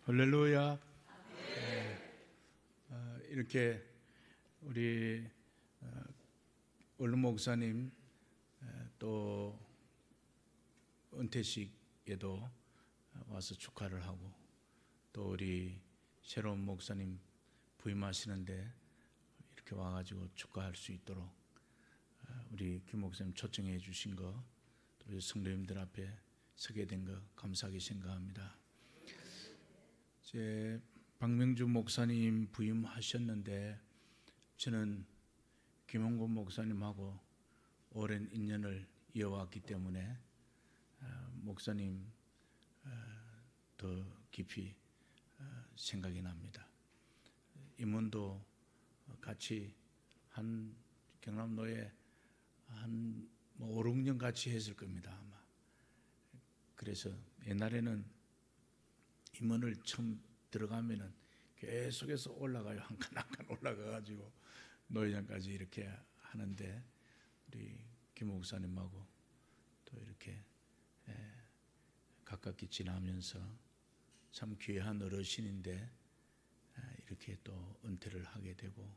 할렐루야. 이렇게 우리 원룸 목사님 또 은퇴식에도 와서 축하를 하고, 또 우리 새로운 목사님 부임하시는데 이렇게 와가지고 축하할 수 있도록 우리 김 목사님 초청해 주신 거, 또 우리 성도님들 앞에 서게 된 거 감사하게 생각합니다. 이제 박명주 목사님 부임하셨는데, 저는 김홍곤 목사님하고 오랜 인연을 이어왔기 때문에 목사님 더 깊이 생각이 납니다. 임원도 같이 한 경남도에 한 5, 6년 같이 했을 겁니다, 아마. 그래서 옛날에는 임원을 처음 들어가면은 계속해서 올라가요. 한 칸 한 칸 올라가가지고 노회장까지 이렇게 하는데, 우리 김 목사님하고 또 이렇게 가깝게 지나면서 참 귀한 어르신인데 이렇게 또 은퇴를 하게 되고,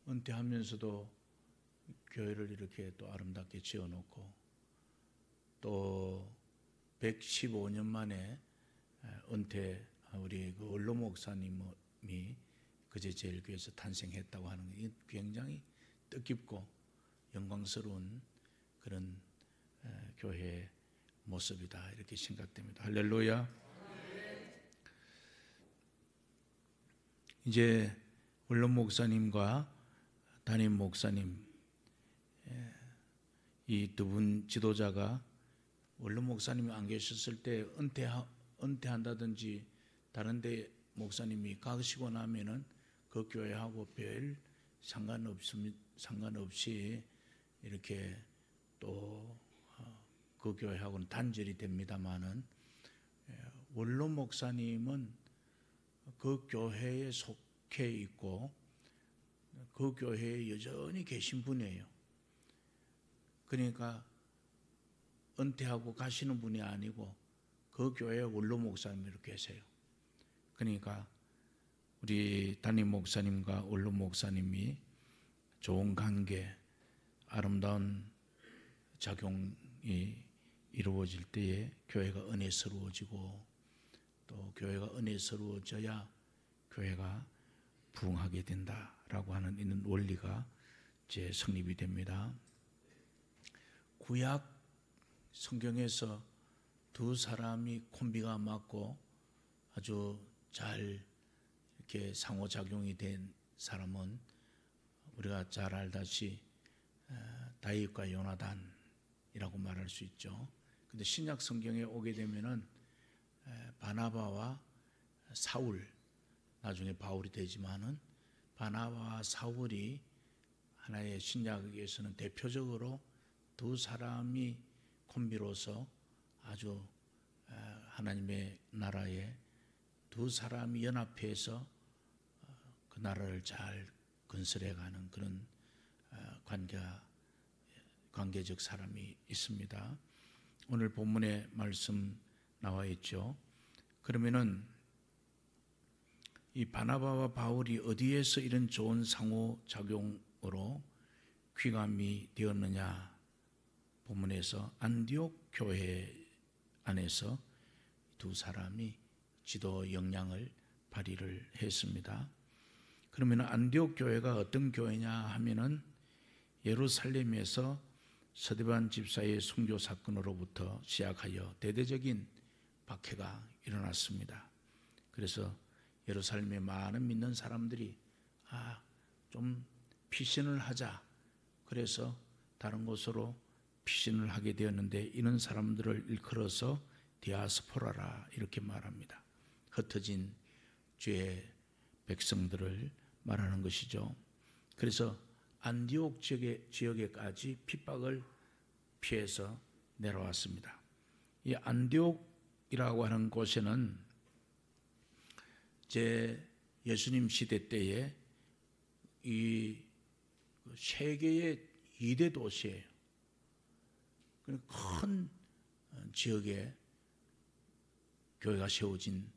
은퇴하면서도 교회를 이렇게 또 아름답게 지어놓고, 또 115년 만에 은퇴 우리 그 원로 목사님이 그제제일교회에서 탄생했다고 하는 게 굉장히 뜻깊고 영광스러운 그런 교회의 모습이다, 이렇게 생각됩니다. 할렐루야. 이제 원로 목사님과 담임 목사님, 이 두 분 지도자가 원로 목사님이 안 계셨을 때 은퇴한다든지 다른 데 목사님이 가시고 나면은 그 교회하고 별 상관없이 이렇게 또 그 교회하고는 단절이 됩니다만은, 원로 목사님은 그 교회에 속해 있고 그 교회에 여전히 계신 분이에요. 그러니까 은퇴하고 가시는 분이 아니고 그 교회에 원로 목사님이 계세요. 그러니까 우리 담임 목사님과 원로 목사님이 좋은 관계, 아름다운 작용이 이루어질 때에 교회가 은혜스러워지고, 또 교회가 은혜스러워져야 교회가 부흥하게 된다라고 하는 이런 원리가 이제 성립이 됩니다. 구약 성경에서 두 사람이 콤비가 맞고 아주 잘 이렇게 상호작용이 된 사람은 우리가 잘 알다시 다윗과 요나단이라고 말할 수 있죠. 근데 신약 성경에 오게 되면은 바나바와 사울, 나중에 바울이 되지만은 바나바와 사울이 하나의 신약에서는 대표적으로 두 사람이 콤비로서 아주 하나님의 나라에 두 사람이 연합해서 그 나라를 잘 건설해가는 그런 관계적 사람이 있습니다. 오늘 본문에 말씀 나와 있죠. 그러면은 이 바나바와 바울이 어디에서 이런 좋은 상호작용으로 귀감이 되었느냐? 본문에서 안디옥 교회 안에서 두 사람이 지도 역량을 발휘를 했습니다. 그러면 안디옥 교회가 어떤 교회냐 하면은, 예루살렘에서 스데반 집사의 순교 사건으로부터 시작하여 대대적인 박해가 일어났습니다. 그래서 예루살렘에 많은 믿는 사람들이 좀 피신을 하자, 그래서 다른 곳으로 피신을 하게 되었는데, 이런 사람들을 일컬어서 디아스포라라 이렇게 말합니다. 흩어진 주의 백성들을 말하는 것이죠. 그래서 안디옥 지역에까지 핍박을 피해서 내려왔습니다. 이 안디옥이라고 하는 곳에는 제 예수님 시대 때에 이 세계의 2대 도시예요. 큰 지역에 교회가 세워진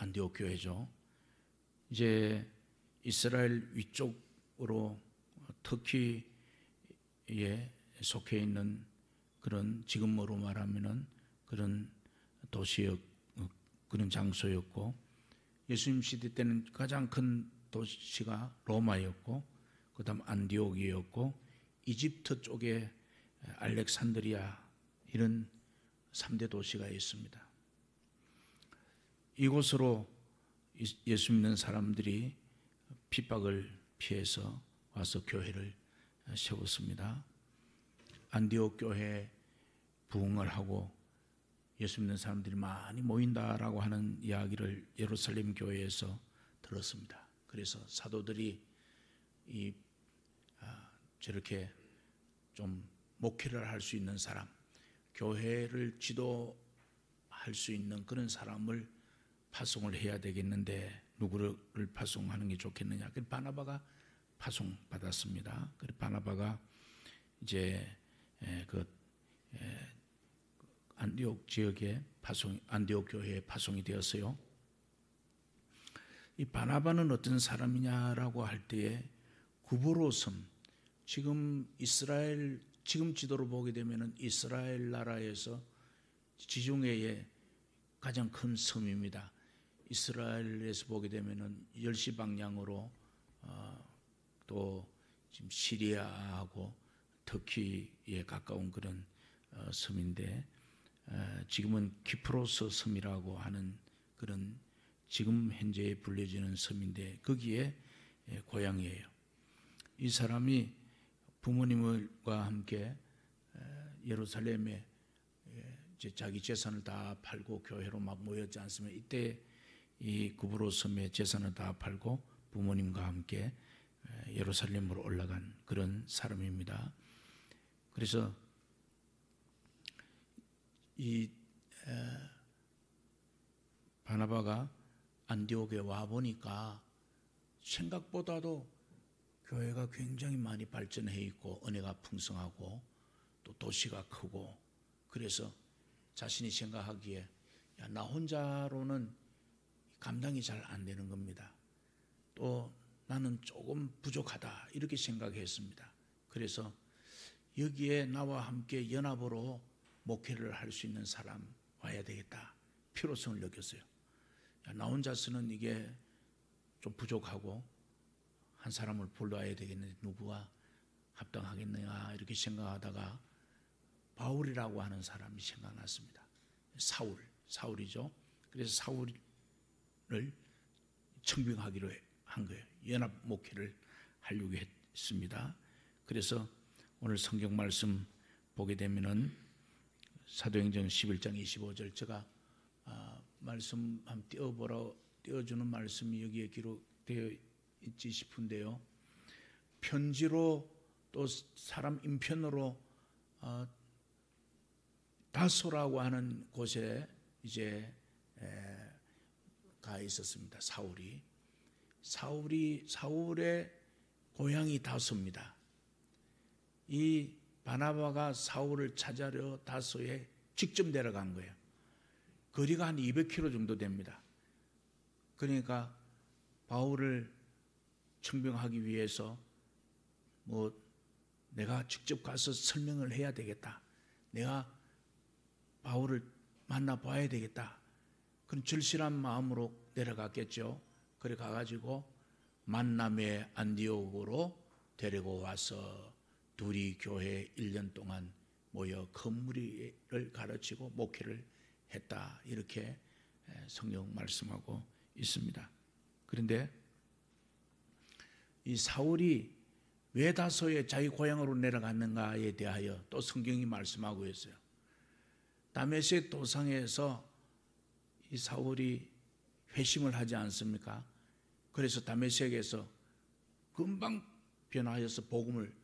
안디옥 교회죠. 이제 이스라엘 위쪽으로 터키에 속해 있는 그런, 지금으로 말하면은 그런 그런 장소였고, 예수님 시대 때는 가장 큰 도시가 로마였고, 그 다음 안디옥이었고, 이집트 쪽에 알렉산드리아, 이런 3대 도시가 있습니다. 이곳으로 예수 믿는 사람들이 핍박을 피해서 와서 교회를 세웠습니다. 안디옥 교회에 부흥을 하고 예수 믿는 사람들이 많이 모인다라고 하는 이야기를 예루살렘 교회에서 들었습니다. 그래서 사도들이 저렇게 좀 목회를 할 수 있는 사람, 교회를 지도할 수 있는 그런 사람을 파송을 해야 되겠는데 누구를 파송하는 게 좋겠느냐. 그래서 바나바가 파송받았습니다. 그래서 바나바가 이제 안디옥 지역에 안디옥 교회에 파송이 되었어요. 이 바나바는 어떤 사람이냐라고 할 때에 구브로 섬, 지금 지도로 보게 되면은 이스라엘 나라에서 지중해의 가장 큰 섬입니다. 이스라엘에서 보게 되면은 10시 방향으로 또 지금 시리아하고 터키에 가까운 그런 섬인데, 지금은 키프로스 섬이라고 하는 그런 지금 현재 불려지는 섬인데 거기에 고향이에요. 이 사람이 부모님과 함께 예루살렘에 자기 재산을 다 팔고 교회로 막 모였지 않습니까? 이때 이 구브로 섬의 재산을 다 팔고 부모님과 함께 예루살렘으로 올라간 그런 사람입니다. 그래서 이 바나바가 안디옥에 와 보니까 생각보다도 교회가 굉장히 많이 발전해 있고 은혜가 풍성하고 또 도시가 크고, 그래서 자신이 생각하기에 나 혼자로는 감당이 잘 안 되는 겁니다. 또 나는 조금 부족하다 이렇게 생각했습니다. 그래서 여기에 나와 함께 연합으로 목회를 할 수 있는 사람 와야 되겠다, 필요성을 느꼈어요. 나 혼자서는 이게 좀 부족하고 한 사람을 불러와야 되겠는데 누구가 합당하겠느냐 이렇게 생각하다가 바울이라고 하는 사람이 생각났습니다. 사울이죠. 그래서 사울을 청빙하기로 한 거예요. 연합 목회를 하려고 했습니다. 그래서 오늘 성경 말씀 보게 되면은 사도행전 11장 25절, 제가 말씀 한번 띄워주는 말씀이 여기에 기록되어 있지 싶은데요. 편지로 또 사람 인편으로 다소라고 하는 곳에 이제 가 있었습니다. 사울의 고향이 다소입니다. 이 바나바가 사울을 찾아려 다소에 직접 내려간 거예요. 거리가 한 200km 정도 됩니다. 그러니까 바울을 청빙하기 위해서 내가 직접 가서 설명을 해야 되겠다, 내가 바울을 만나봐야 되겠다, 그런 절실한 마음으로 내려갔겠죠. 그래 가가지고 만남의 안디옥으로 데리고 와서 둘이 교회 1년 동안 모여 건물을 가르치고 목회를 했다, 이렇게 성경 말씀하고 있습니다. 그런데 이 사울이 왜 다소에 자기 고향으로 내려갔는가에 대하여 또 성경이 말씀하고 있어요. 다메섹 도상에서 이 사울이 회심을 하지 않습니까? 그래서 다메섹에서 금방 변화하여서 복음을,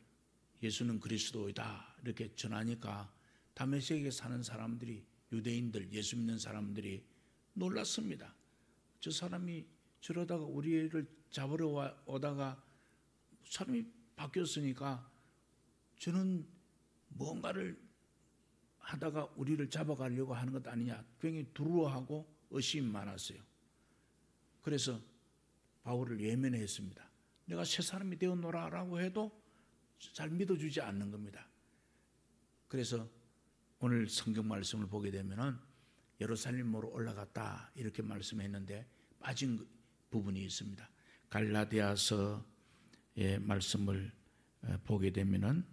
예수는 그리스도이다 이렇게 전하니까 다메섹에 사는 사람들이, 유대인들, 예수 믿는 사람들이 놀랐습니다. 저 사람이 저러다가 우리를 잡으러 오다가 사람이 바뀌었으니까 저는 뭔가를 하다가 우리를 잡아가려고 하는 것 아니냐, 굉장히 두려워하고 의심이 많았어요. 그래서 바울을 예면했습니다. 내가 새 사람이 되었노라라고 해도 잘 믿어주지 않는 겁니다. 그래서 오늘 성경 말씀을 보게 되면은 예루살렘으로 올라갔다 이렇게 말씀했는데 빠진 부분이 있습니다. 갈라디아서의 말씀을 보게 되면은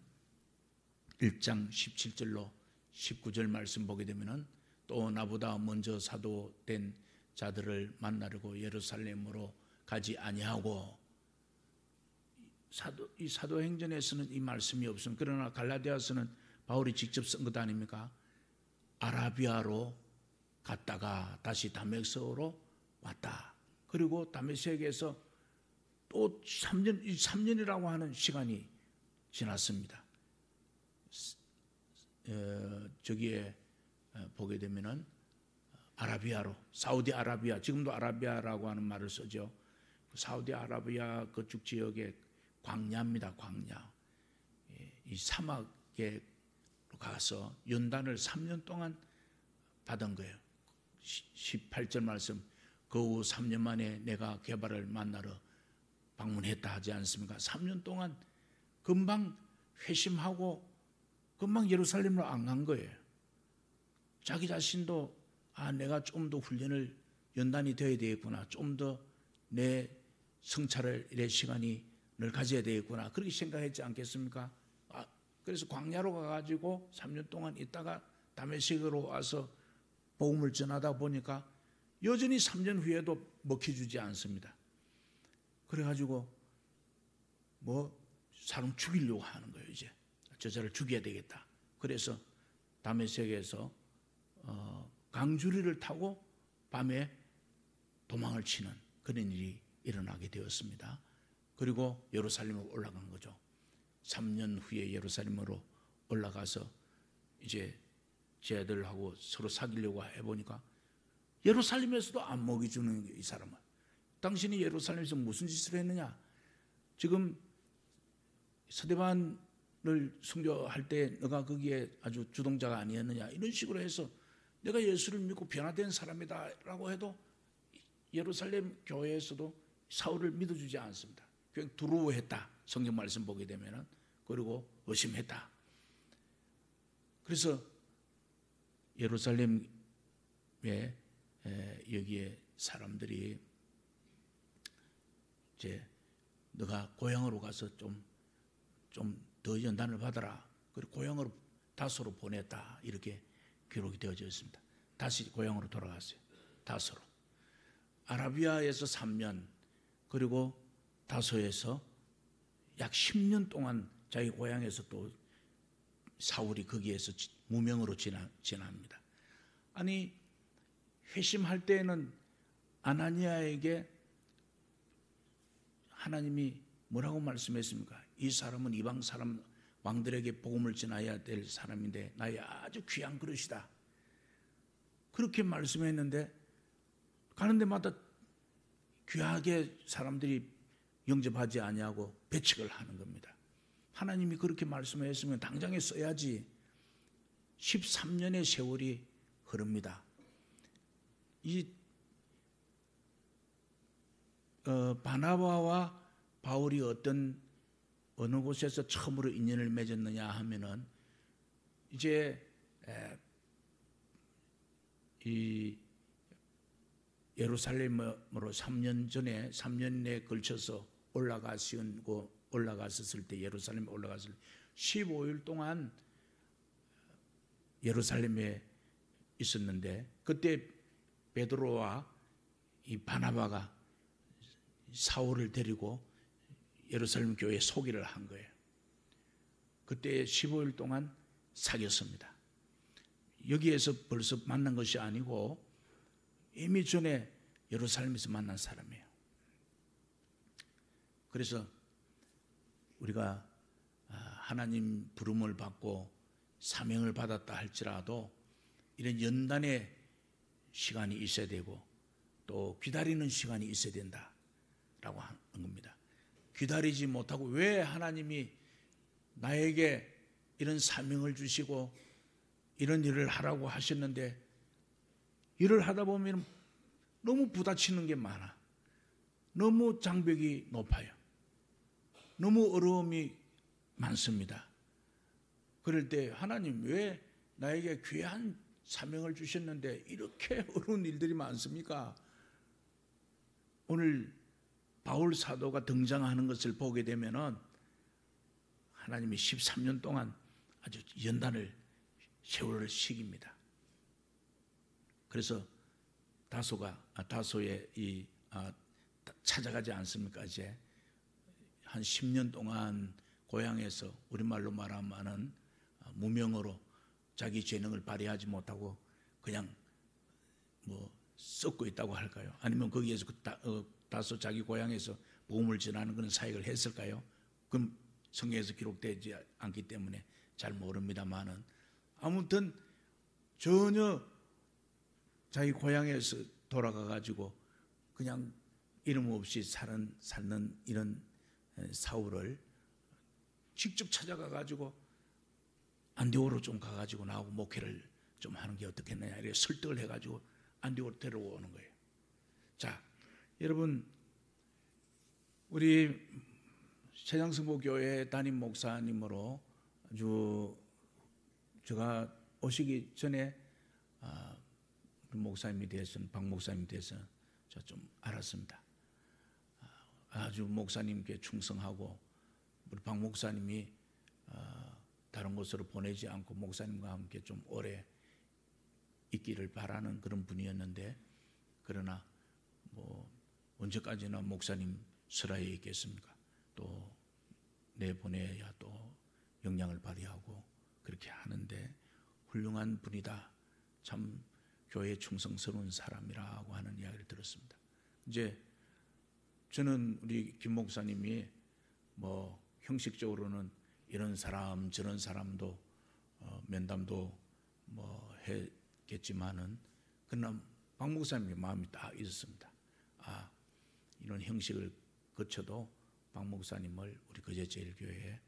1장 17절로 19절 말씀 보게 되면은 또 나보다 먼저 사도된 자들을 만나려고 예루살렘으로 가지 아니하고, 이 사도행전에서는 이 말씀이 없습니다. 그러나 갈라디아서는 바울이 직접 쓴 것 아닙니까? 아라비아로 갔다가 다시 다메섹으로 왔다. 그리고 다메섹에서 또 3년이라고 하는 시간이 지났습니다. 저기에 보게 되면은 아라비아로, 사우디아라비아, 지금도 아라비아라고 하는 말을 쓰죠. 사우디아라비아 그쪽 지역의 광야입니다. 광야. 이 사막에 가서 연단을 3년 동안 받은 거예요. 18절 말씀, 그 후 3년 만에 내가 게바를 만나러 방문했다 하지 않습니까? 3년 동안 금방 회심하고 금방 예루살렘으로 안 간 거예요. 자기 자신도 내가 좀 더 훈련을 연단이 되어야 되겠구나, 좀 더 내 성찰의 시간이 늘 가져야 되겠구나, 그렇게 생각했지 않겠습니까? 그래서 광야로 가가지고 3년 동안 있다가 다메섹으로 와서 복음을 전하다 보니까 여전히 3년 후에도 먹혀주지 않습니다. 그래가지고 사람 죽이려고 하는 거예요. 이제 저자를 죽여야 되겠다. 그래서 다메섹에서 강주리를 타고 밤에 도망을 치는 그런 일이 일어나게 되었습니다. 그리고 예루살렘으로 올라간 거죠. 3년 후에 예루살렘으로 올라가서 이제 쟤들하고 서로 사귀려고 해보니까 예루살렘에서도 안 먹여주는 이 사람은. 당신이 예루살렘에서 무슨 짓을 했느냐? 지금 서대반을 순교할 때 너가 거기에 아주 주동자가 아니었느냐? 이런 식으로 해서 내가 예수를 믿고 변화된 사람이다 라고 해도 예루살렘 교회에서도 사울을 믿어주지 않습니다. 그냥 두려워했다. 성경 말씀 보게 되면은. 그리고 의심했다. 그래서 예루살렘에 여기에 사람들이 이제 너가 고향으로 가서 좀 더 연단을 받아라. 그리고 고향으로 다소로 보냈다. 이렇게 기록이 되어져 있습니다. 다시 고향으로 돌아갔어요. 다소로. 아라비아에서 3년, 그리고 다소에서 약 10년 동안 자기 고향에서 또 사울이 거기에서 무명으로 지납니다. 아니, 회심할 때에는 아나니아에게 하나님이 뭐라고 말씀했습니까? 이 사람은 이방 사람 왕들에게 복음을 전해야 될 사람인데 나의 아주 귀한 그릇이다. 그렇게 말씀했는데 가는 데마다 귀하게 사람들이 영접하지 아니하고 배척을 하는 겁니다. 하나님이 그렇게 말씀했으면 당장에 써야지. 13년의 세월이 흐릅니다. 바나바와 바울이 어느 곳에서 처음으로 인연을 맺었느냐 하면은 이제 이 예루살렘으로 3년에 걸쳐서 올라갔었을 때, 예루살렘에 올라갔을 때 15일 동안 예루살렘에 있었는데, 그때 베드로와 이 바나바가 사울을 데리고 예루살렘 교회에 소개를 한 거예요. 그때 15일 동안 사귀었습니다. 여기에서 벌써 만난 것이 아니고 이미 전에 예루살렘에서 만난 사람이에요. 그래서 우리가 하나님 부름을 받고 사명을 받았다 할지라도 이런 연단의 시간이 있어야 되고 또 기다리는 시간이 있어야 된다라고 하는 겁니다. 기다리지 못하고 왜 하나님이 나에게 이런 사명을 주시고 이런 일을 하라고 하셨는데 일을 하다 보면 너무 부딪히는 게 많아. 너무 장벽이 높아요. 너무 어려움이 많습니다. 그럴 때 하나님 왜 나에게 귀한 사명을 주셨는데 이렇게 어려운 일들이 많습니까? 오늘 바울 사도가 등장하는 것을 보게 되면은 하나님이 13년 동안 아주 연단을 세월을 시킵니다. 그래서 다소에 찾아가지 않습니까? 이제 한 10년 동안 고향에서 우리말로 말하면 무명으로 자기 재능을 발휘하지 못하고 그냥 썩고 있다고 할까요? 아니면 거기에서 다소 자기 고향에서 복음을 전하는 그런 사역을 했을까요? 그럼 성경에서 기록되지 않기 때문에 잘 모릅니다만은 아무튼 전혀 자기 고향에서 돌아가 가지고 그냥 이름 없이 사는 이런 사울을 직접 찾아가 가지고 안디오로 좀 가가지고 나하고 목회를 좀 하는 게 어떻겠느냐 이렇게 설득을 해가지고 안디오로 데려오는 거예요. 자, 여러분 우리 세상성보교회 담임 목사님으로 아주 제가 오시기 전에 목사님에 대해서는 박 목사님에 대해서는 제가 좀 알았습니다. 아주 목사님께 충성하고 우리 박 목사님이 다른 곳으로 보내지 않고 목사님과 함께 좀 오래 있기를 바라는 그런 분이었는데 그러나 언제까지나 목사님 설화에 있겠습니까? 또 내보내야 또 영향을 발휘하고 그렇게 하는데 훌륭한 분이다. 참 교회에 충성스러운 사람이라고 하는 이야기를 들었습니다. 이제 저는 우리 김 목사님이 형식적으로는 이런 사람 저런 사람도 면담도 했겠지만은 그러나 박 목사님의 마음이 딱 있었습니다. 이런 형식을 거쳐도 박 목사님을 우리 거제제일교회에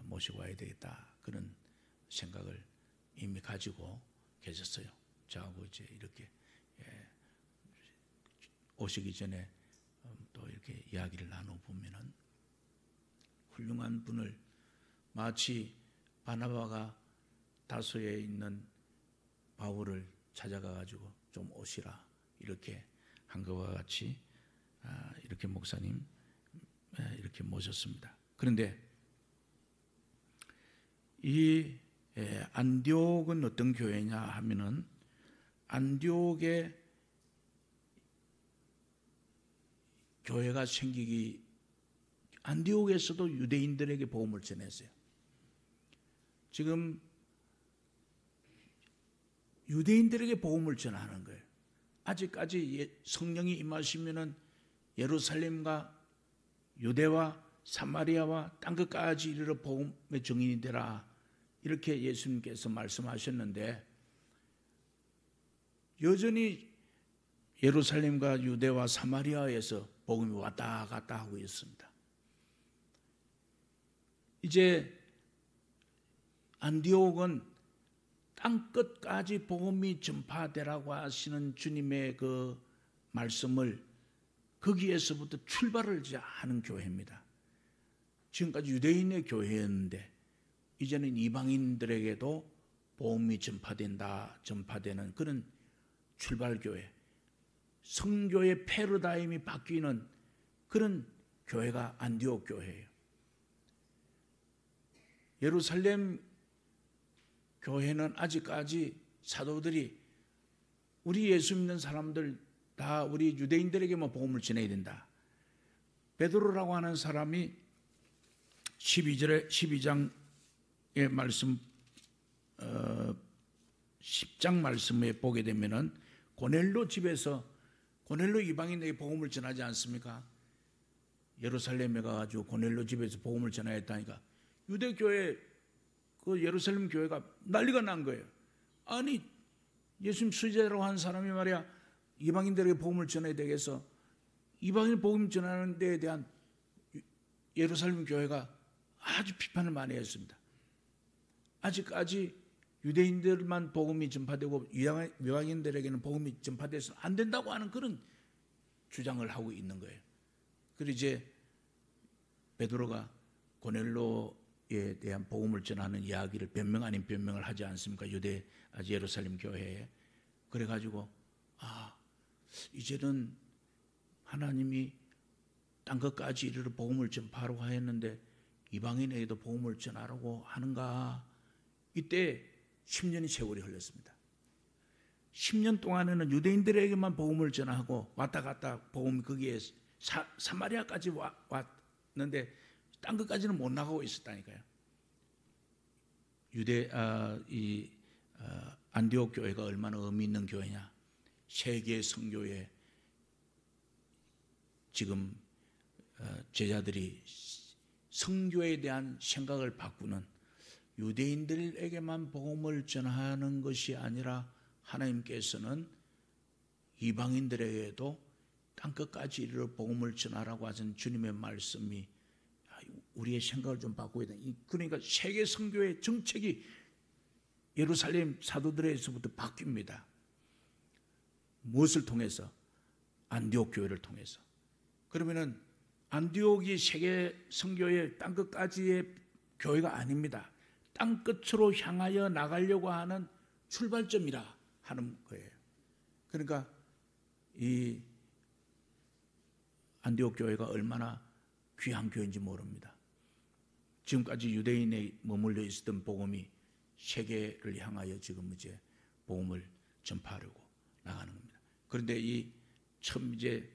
모시고 와야 되겠다 그런 생각을 이미 가지고 계셨어요. 저하고 이제 이렇게 오시기 전에 또 이렇게 이야기를 나눠보면은 훌륭한 분을 마치 바나바가 다소에 있는 바울을 찾아가 가지고 좀 오시라 이렇게 한 것과 같이 이렇게 목사님 이렇게 모셨습니다. 그런데 이 안디옥은 어떤 교회냐 하면은 안디옥에 교회가 생기기 안디옥에서도 유대인들에게 복음을 전했어요. 지금 유대인들에게 복음을 전하는 거예요. 아직까지 성령이 임하시면은 예루살렘과 유대와 사마리아와 땅 끝까지 이르러 복음의 증인이 되라 이렇게 예수님께서 말씀하셨는데 여전히 예루살렘과 유대와 사마리아에서 복음이 왔다 갔다 하고 있습니다. 이제 안디옥은 땅 끝까지 복음이 전파되라고 하시는 주님의 그 말씀을 거기에서부터 출발을 하는 교회입니다. 지금까지 유대인의 교회였는데 이제는 이방인들에게도 복음이 전파되는 그런 출발교회, 성교의 패러다임이 바뀌는 그런 교회가 안디옥 교회예요. 예루살렘 교회는 아직까지 사도들이 우리 예수 믿는 사람들 다 우리 유대인들에게만 복음을 전해야 된다. 베드로라고 하는 사람이 12장의 말씀 10장 말씀에 보게 되면은 고넬로 집에서 고넬로 이방인에게 복음을 전하지 않습니까? 예루살렘에 가가지고 고넬로 집에서 복음을 전하였다니까 유대교회 그 예루살렘 교회가 난리가 난 거예요. 아니 예수님 수제자라고 한 사람이 말이야 이방인들에게 복음을 전해야 되겠어. 이방인 복음 전하는 데에 대한 예루살렘 교회가 아주 비판을 많이 했습니다. 아직까지 유대인들만 복음이 전파되고 이방인들에게는 복음이 전파돼서 안 된다고 하는 그런 주장을 하고 있는 거예요. 그리고 이제 베드로가 고넬로에 대한 복음을 전하는 이야기를 변명 아닌 변명을 하지 않습니까? 예루살렘 교회에. 그래가지고 이제는 하나님이 땅 끝까지 이르러 복음을 전파하라고 하였는데 이방인에게도 복음을 전하라고 하는가? 이때 10년이 세월이 흘렀습니다. 10년 동안에는 유대인들에게만 복음을 전하고 왔다 갔다 복음이 거기에 사마리아까지 왔는데 땅 끝까지는 못 나가고 있었다니까요. 안디옥 교회가 얼마나 의미 있는 교회냐. 세계 선교에 지금 제자들이 선교에 대한 생각을 바꾸는, 유대인들에게만 복음을 전하는 것이 아니라 하나님께서는 이방인들에게도 땅끝까지 이르러 복음을 전하라고 하신 주님의 말씀이 우리의 생각을 좀 바꿔야 돼. 그러니까 세계 선교의 정책이 예루살렘 사도들에서부터 바뀝니다. 무엇을 통해서? 안디옥 교회를 통해서. 그러면은 안디옥이 세계 선교의 땅끝까지의 교회가 아닙니다. 땅끝으로 향하여 나가려고 하는 출발점이라 하는 거예요. 그러니까 이 안디옥 교회가 얼마나 귀한 교회인지 모릅니다. 지금까지 유대인에 머물러 있었던 복음이 세계를 향하여 지금 이제 복음을 전파하려고 나가는 겁니다. 그런데 이 처음 이제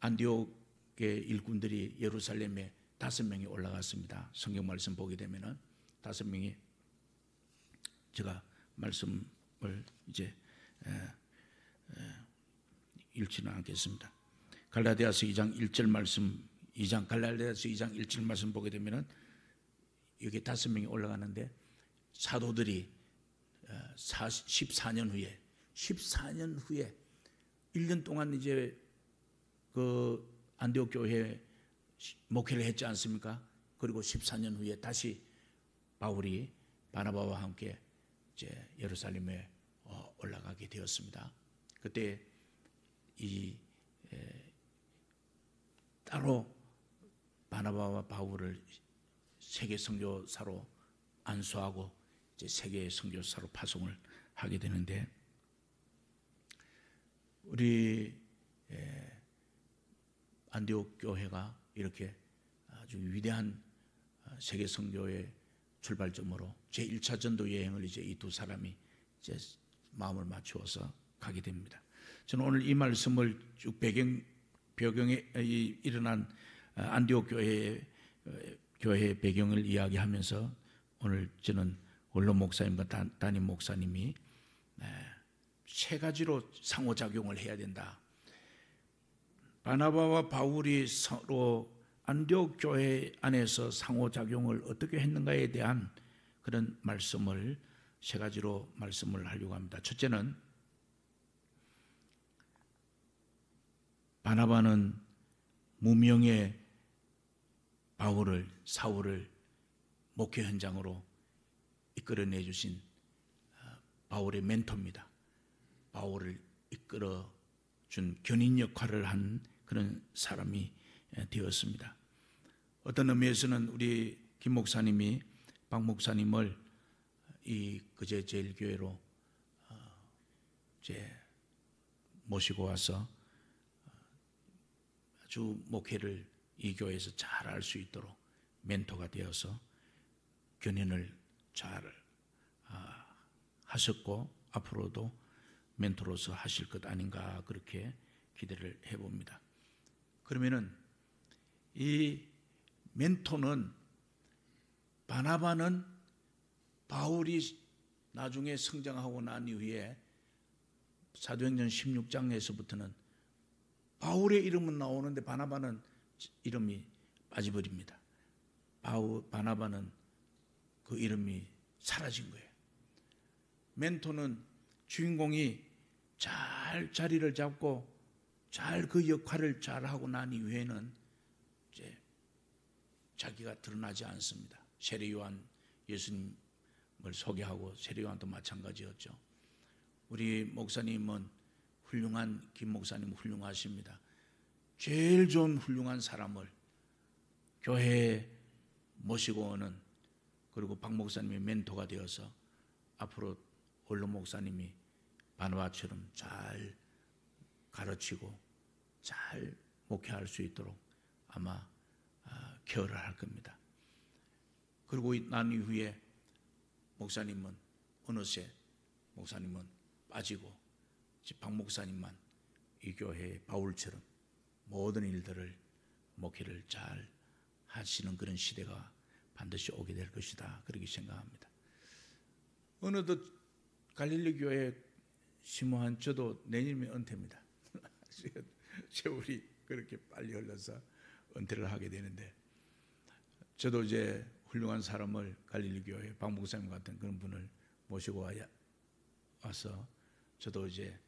안디옥의 일꾼들이 예루살렘에 5명이 올라갔습니다. 성경 말씀 보게 되면은 5명이, 제가 말씀을 이제 읽지는 않겠습니다. 갈라디아서 2장 1절 말씀, 갈라디아서 2장 1절 말씀 보게 되면은 여기 5명이 올라가는데, 사도들이 14년 후에 1년 동안 이제 그 안디옥 교회에 목회를 했지 않습니까? 그리고 14년 후에 다시 바울이 바나바와 함께 이제 예루살렘에 올라가게 되었습니다. 그때 따로 바나바와 바울을 세계 선교사로 안수하고 이제 세계 선교사로 파송을 하게 되는데, 우리 안디옥 교회가 이렇게 아주 위대한 세계 선교의 출발점으로 제1차 전도 여행을 이제 이 두 사람이 이제 마음을 맞추어서 가게 됩니다. 저는 오늘 이 말씀을 쭉 배경에 일어난 안디옥 교회의 배경을 이야기하면서, 오늘 저는 원로 목사님과 담임 목사님이 3가지로 상호작용을 해야 된다. 바나바와 바울이 서로 안디옥 교회 안에서 상호작용을 어떻게 했는가에 대한 그런 말씀을 3가지로 말씀을 하려고 합니다. 첫째는, 바나바는 무명의 사울을 목회 현장으로 이끌어내 주신 바울의 멘토입니다. 바울을 이끌어준 견인 역할을 한 그런 사람이 되었습니다. 어떤 의미에서는 우리 김 목사님이 박 목사님을 이 거제제일교회로 이제 모시고 와서 아주 목회를 이 교회에서 잘 할 수 있도록 멘토가 되어서 견인을 잘 하셨고 앞으로도 멘토로서 하실 것 아닌가, 그렇게 기대를 해봅니다. 그러면은 이 멘토는, 바나바는 바울이 나중에 성장하고 난 이후에 사도행전 16장에서부터는 바울의 이름은 나오는데 바나바는 이름이 빠져버립니다. 바나바는 그 이름이 사라진 거예요. 멘토는 주인공이 잘 자리를 잡고 잘 그 역할을 잘하고 난 이후에는 이제 자기가 드러나지 않습니다. 세례요한 예수님을 소개하고 세례요한도 마찬가지였죠. 우리 목사님은 김 목사님은 훌륭하십니다. 제일 좋은 훌륭한 사람을 교회에 모시고 오는, 그리고 박 목사님의 멘토가 되어서 앞으로 원로 목사님이 바나바처럼 잘 가르치고 잘 목회할 수 있도록 아마 케어를 할 겁니다. 그리고 난 이후에 목사님은 어느새 목사님은 빠지고 박 목사님만 이 교회의 바울처럼 모든 일들을 목회를 잘 하시는 그런 시대가 반드시 오게 될 것이다, 그렇게 생각합니다. 어느덧 갈릴리 교회 심호한 저도 내년이면 은퇴입니다. 세월이 그렇게 빨리 흘러서 은퇴를 하게 되는데, 저도 이제 훌륭한 사람을 갈릴리 교회 박 목사님 같은 그런 분을 모시고 와서 저도 이제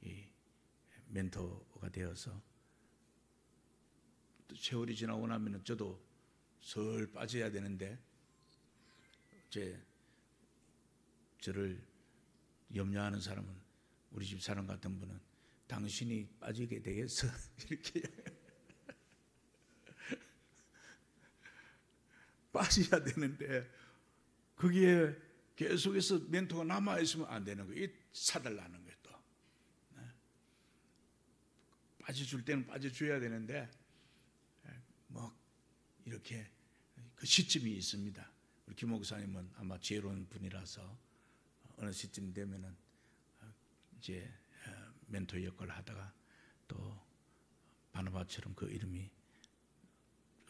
이 멘토가 되어서 세월이 지나고 나면 저도 슬 빠져야 되는데, 저를 염려하는 사람은 우리 집 사람 같은 분은 당신이 빠지게 되겠어 이렇게 빠져야 되는데, 거기에 계속해서 멘토가 남아있으면 안 되는 거예요. 사달라는 거예요. 또 빠져줄 때는 빠져줘야 되는데 뭐 이렇게 그 시점이 있습니다. 우리 김 목사님은 아마 지혜로운 분이라서 어느 시점 되면은 이제 멘토 역할을 하다가 또 바나바처럼 그 이름이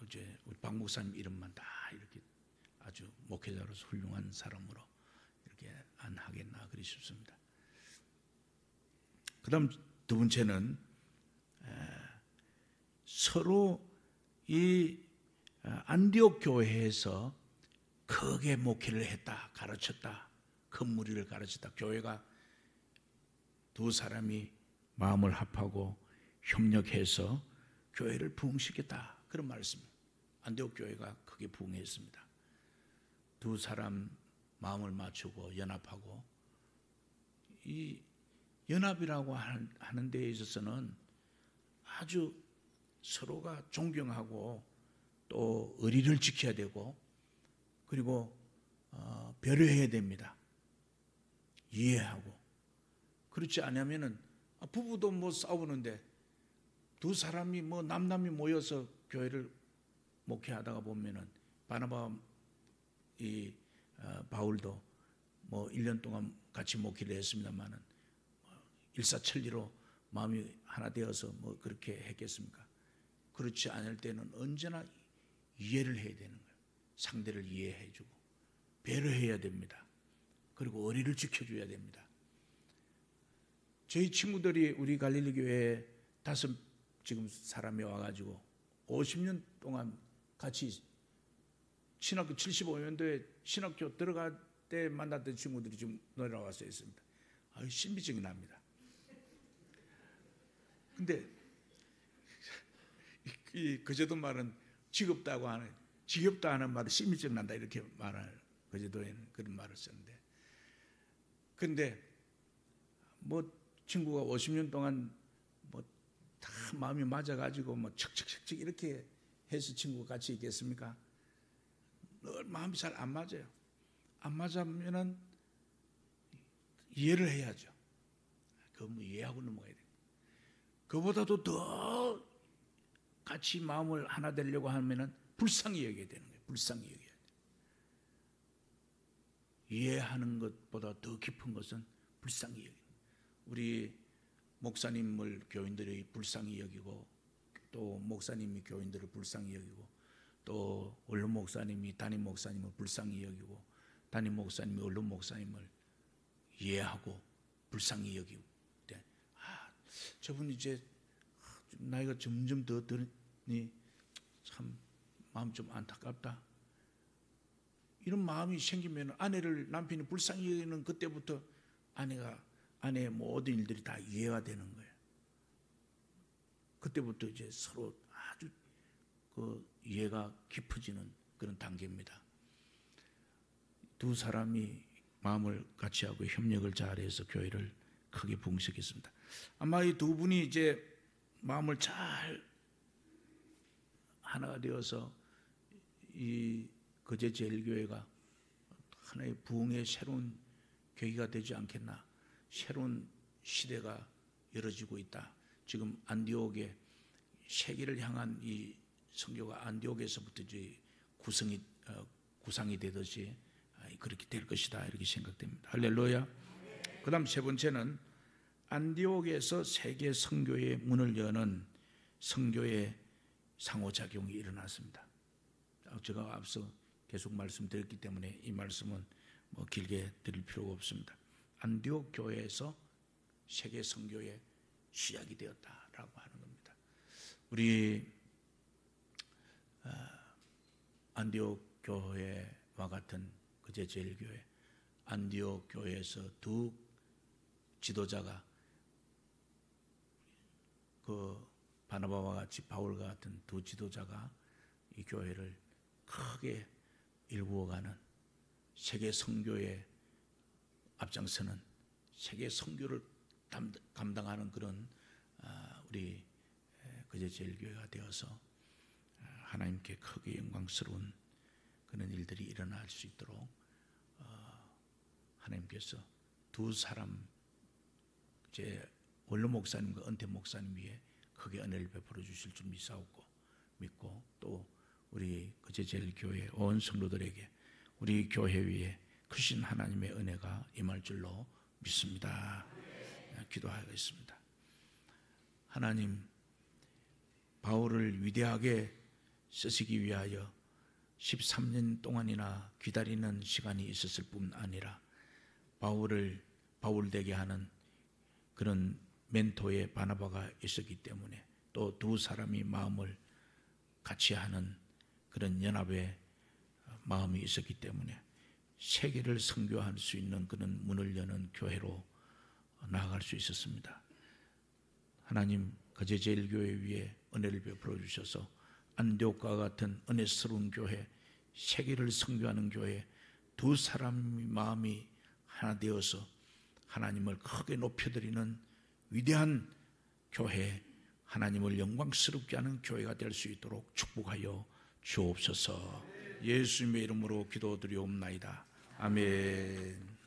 이제 우리 박 목사님 이름만 다 이렇게 아주 목회자로서 훌륭한 사람으로 이렇게 안 하겠나 그리 싶습니다. 그다음 두 번째는 서로 이 안디옥 교회에서 크게 목회를 했다, 가르쳤다, 큰 무리를 가르쳤다. 교회가 두 사람이 마음을 합하고 협력해서 교회를 부흥시켰다, 그런 말씀. 안디옥 교회가 크게 부흥했습니다. 두 사람 마음을 맞추고 연합하고, 이 연합이라고 하는 데에 있어서는 아주 서로가 존경하고 또 의리를 지켜야 되고, 그리고 배려해야 됩니다. 이해하고. 그렇지 않으면은 부부도 뭐 싸우는데 두 사람이 뭐 남남이 모여서 교회를 목회하다가 보면은 바나바 바울도 뭐 1년 동안 같이 목회를 했습니다만은 일사천리로 마음이 하나 되어서 뭐 그렇게 했겠습니까? 그렇지 않을 때는 언제나 이해를 해야 되는 거예요. 상대를 이해해주고 배려해야 됩니다. 그리고 의리를 지켜줘야 됩니다. 저희 친구들이 우리 갈릴리 교회에 5 지금 사람이 와가지고 50년 동안 같이 신학교 75년도에 신학교 들어갈 때 만났던 친구들이 지금 내려와서 있습니다. 아유, 신비증이 납니다. 근데 그제도 말은 지겹다고 하는, 지겹다 하는 말은 신비증 난다 이렇게 말할, 그제도에는 그런 말을 쓰는데, 근데 뭐 친구가 50년 동안 뭐 다 마음이 맞아가지고 뭐 척척척척 이렇게 해서 친구가 같이 있겠습니까? 늘 마음이 잘 안 맞아요. 안 맞으면은 이해를 해야죠. 그거 뭐 이해하고 넘어가야 돼요. 그보다도 더 같이 마음을 하나 되려고 하면은 불쌍히 여겨야 되는 거예요. 불쌍히 여겨야 돼요. 이해하는 것보다 더 깊은 것은 불쌍히 여기는 거예요. 우리 목사님을 교인들이 불쌍히 여기고, 또 목사님이 교인들을 불쌍히 여기고, 또 원로 목사님이 담임 목사님을 불쌍히 여기고, 담임 목사님이 원로 목사님을 이해하고 불쌍히 여기고, 저분 이제 나이가 점점 더 들으니 참 마음 좀 안타깝다, 이런 마음이 생기면 아내를 남편이 불쌍히 여기는 그때부터 아내의 모든 일들이 다 이해가 되는 거예요. 그때부터 이제 서로 아주 그 이해가 깊어지는 그런 단계입니다. 두 사람이 마음을 같이 하고 협력을 잘해서 교회를 크게 부흥시켰습니다. 아마 이 두 분이 이제 마음을 잘 하나가 되어서 이 거제제일교회가 하나의 부흥의 새로운 계기가 되지 않겠나. 새로운 시대가 열어지고 있다. 지금 안디옥에 세계를 향한 이 선교가 안디옥에서부터 이제 구상이 되듯이 그렇게 될 것이다, 이렇게 생각됩니다. 할렐루야. 그다음 세 번째는 안디옥에서 세계 선교의 문을 여는 선교의 상호작용이 일어났습니다. 제가 앞서 계속 말씀드렸기 때문에 이 말씀은 뭐 길게 드릴 필요가 없습니다. 안디옥 교회에서 세계 선교의 시작이 되었다라고 하는 겁니다. 우리 안디옥 교회와 같은 거제제일교회, 안디옥 교회에서 두 지도자가 그 바나바와 같이 바울과 같은 두 지도자가 이 교회를 크게 일구어가는 세계 선교에 앞장서는 세계 선교를 감당하는 그런 우리 거제제일교회가 되어서 하나님께 크게 영광스러운 그런 일들이 일어날 수 있도록 하나님께서 두 사람, 제 원로 목사님과 은퇴 목사님 위에 크게 은혜를 베풀어 주실 줄 믿고 또 우리 거제제일교회 온 성도들에게 우리 교회 위에 크신 하나님의 은혜가 임할 줄로 믿습니다. 기도하겠습니다. 하나님, 바울을 위대하게 쓰시기 위하여 13년 동안이나 기다리는 시간이 있었을 뿐 아니라 바울 되게 하는 그런 멘토의 바나바가 있었기 때문에 또 두 사람이 마음을 같이 하는 그런 연합의 마음이 있었기 때문에 세계를 선교할 수 있는 그런 문을 여는 교회로 나아갈 수 있었습니다. 하나님, 거제제일교회 위에 은혜를 베풀어 주셔서 안디옥과 같은 은혜스러운 교회, 세계를 선교하는 교회, 두 사람의 마음이 하나 되어서 하나님을 크게 높여드리는 위대한 교회, 하나님을 영광스럽게 하는 교회가 될 수 있도록 축복하여 주옵소서. 예수님의 이름으로 기도드리옵나이다. 아멘.